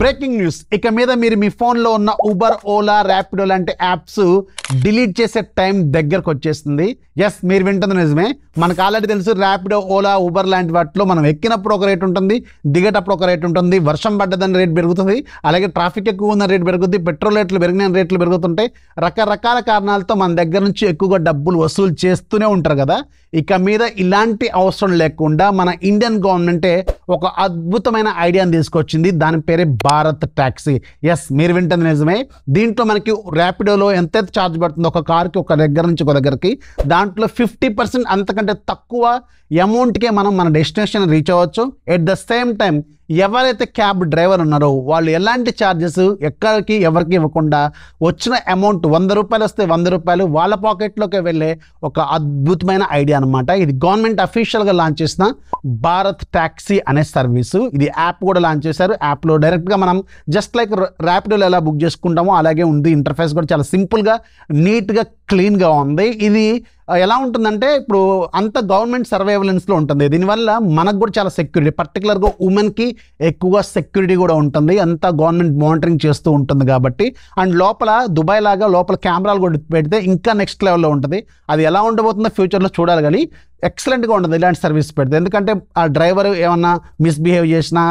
Breaking news ఇక మీద మీరు మీ ఫోన్లో ఉన్న ఉబర్ ఓలా ర్యాపిడో లాంటి యాప్స్ డిలీట్ చేసే టైం దగ్గరకు వచ్చేస్తుంది. ఎస్, మీరు వింటుంది నిజమే. మనకు ఆల్రెడీ తెలుసు ర్యాపిడో ఓలా ఉబర్ లాంటి వాటిలో మనం ఎక్కినప్పుడు ఒక రేట్ ఉంటుంది, దిగేటప్పుడు ఒక రేట్ ఉంటుంది, వర్షం పడ్డదని రేట్ పెరుగుతుంది, అలాగే ట్రాఫిక్ ఎక్కువ ఉన్న రేట్ పెరుగుతుంది, పెట్రోల్ రేట్లు పెరిగిన రేట్లు పెరుగుతుంటాయి. రకరకాల కారణాలతో మన దగ్గర నుంచి ఎక్కువగా డబ్బులు వసూలు చేస్తూనే ఉంటారు కదా. ఇక మీద ఇలాంటి అవసరం లేకుండా మన ఇండియన్ గవర్నమెంటే ఒక అద్భుతమైన ఐడియాని తీసుకొచ్చింది. దాని పేరే భారత్ ట్యాక్సీ. ఎస్, మీరు వింటుంది నిజమే. దీంట్లో మనకి ర్యాపిడోలో ఎంతైతే ఛార్జ్ పడుతుందో ఒక కార్కి ఒక దగ్గర నుంచి ఒక దగ్గరికి, దాంట్లో 50% అంతకంటే తక్కువ అమౌంట్కే మనం మన డెస్టినేషన్ రీచ్ అవ్వచ్చు. ఎట్ ద సేమ్ టైం ఎవరైతే క్యాబ్ డ్రైవర్ ఉన్నారో వాళ్ళు ఎలాంటి ఛార్జెస్ ఎక్కడికి ఎవరికి ఇవ్వకుండా వచ్చిన అమౌంట్ 100 రూపాయలు వస్తే 100 రూపాయలు వాళ్ళ పాకెట్లోకి వెళ్ళే ఒక అద్భుతమైన ఐడియా అనమాట. ఇది గవర్నమెంట్ అఫీషియల్గా లాంచ్ చేసిన భారత్ ట్యాక్సీ అనే సర్వీసు. ఇది యాప్ కూడా లాంచ్ చేశారు. యాప్లో డైరెక్ట్గా మనం జస్ట్ లైక్ ర్యాపిడోలో ఎలా బుక్ చేసుకుంటామో అలాగే ఉంది. ఇంటర్ఫేస్ కూడా చాలా సింపుల్గా, నీట్గా, క్లీన్గా ఉంది. ఇది ఎలా ఉంటుందంటే ఇప్పుడు అంత గవర్నమెంట్ సర్వేలెన్స్లో ఉంటుంది. దీనివల్ల మనకు కూడా చాలా సెక్యూరిటీ, పర్టికులర్గా ఉమెన్కి ఎక్కువగా సెక్యూరిటీ కూడా ఉంటుంది. అంతా గవర్నమెంట్ మానిటరింగ్ చేస్తూ ఉంటుంది కాబట్టి. అండ్ లోపల దుబాయ్ లాగా లోపల కెమెరాలు కూడా పెడితే ఇంకా నెక్స్ట్ లెవెల్లో ఉంటుంది. అది ఎలా ఉండబోతుందో ఫ్యూచర్లో చూడాలి, కానీ ఎక్సలెంట్గా ఉంటుంది ఇలాంటి సర్వీస్ పెడితే. ఎందుకంటే ఆ డ్రైవర్ ఏమన్నా మిస్బిహేవ్ చేసినా,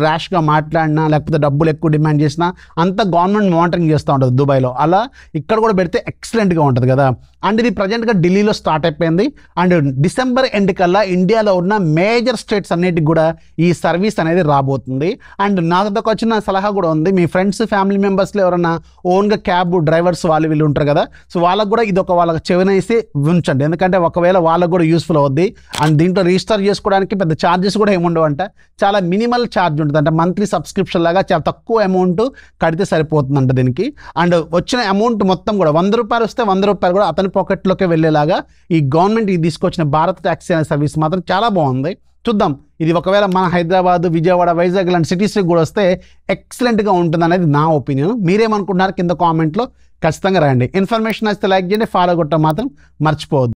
ర్యాష్గా మాట్లాడినా, లేకపోతే డబ్బులు ఎక్కువ డిమాండ్ చేసినా అంతా గవర్నమెంట్ మానిటరింగ్ చేస్తూ ఉంటుంది దుబాయ్లో. అలా ఇక్కడ కూడా పెడితే ఎక్సలెంట్గా ఉంటుంది కదా. అండ్ ఇది ప్రజెంట్గా ఢిల్లీలో స్టార్ట్ అయిపోయింది. అండ్ డిసెంబర్ ఎండ్ కల్లా ఇండియాలో ఉన్న మేజర్ స్టేట్స్ అన్నిటికి కూడా ఈ సర్వీస్ అనేది రాబోతుంది. అండ్ నాకు వచ్చిన సలహా కూడా ఉంది, మీ ఫ్రెండ్స్ ఫ్యామిలీ మెంబర్స్లో ఎవరైనా ఓన్గా క్యాబ్ డ్రైవర్స్ వాళ్ళు వీళ్ళు ఉంటారు కదా, సో వాళ్ళకు కూడా ఇది ఒక వాళ్ళకి చెవినేసి ఉంచండి. ఎందుకంటే ఒకవేళ వాళ్ళకు కూడా యూస్ఫుల్ అవుద్ది. అండ్ దీంట్లో రిజిస్టర్ చేసుకోవడానికి పెద్ద ఛార్జెస్ కూడా ఏముండవు అంట. చాలా మినిమల్ ఛార్జ్ ఉంటుంది, అంటే మంత్లీ సబ్స్క్రిప్షన్ లాగా చాలా తక్కువ అమౌంట్ కడితే సరిపోతుందంట దీనికి. అండ్ వచ్చిన అమౌంట్ మొత్తం కూడా 100 రూపాయలు వస్తే 100 రూపాయలు కూడా అతని పాకెట్లోకి వెళ్ళేలాగా ఈ గవర్నమెంట్ ఇది తీసుకొచ్చిన భారత్ ట్యాక్సీ అనే సర్వీస్ మాత్రం చాలా బాగుంది. చూద్దాం, ఇది ఒకవేళ మన హైదరాబాద్, విజయవాడ, వైజాగ్ లాంటి సిటీస్కి కూడా వస్తే ఎక్సలెంట్గా ఉంటుంది అనేది నా ఒపీనియన్. మీరేమనుకుంటున్నారు కింద కామెంట్లో ఖచ్చితంగా రాయండి. ఇన్ఫర్మేషన్ వస్తే లైక్ చేయండి, ఫాలో కొట్టడం మాత్రం మర్చిపోవద్దు.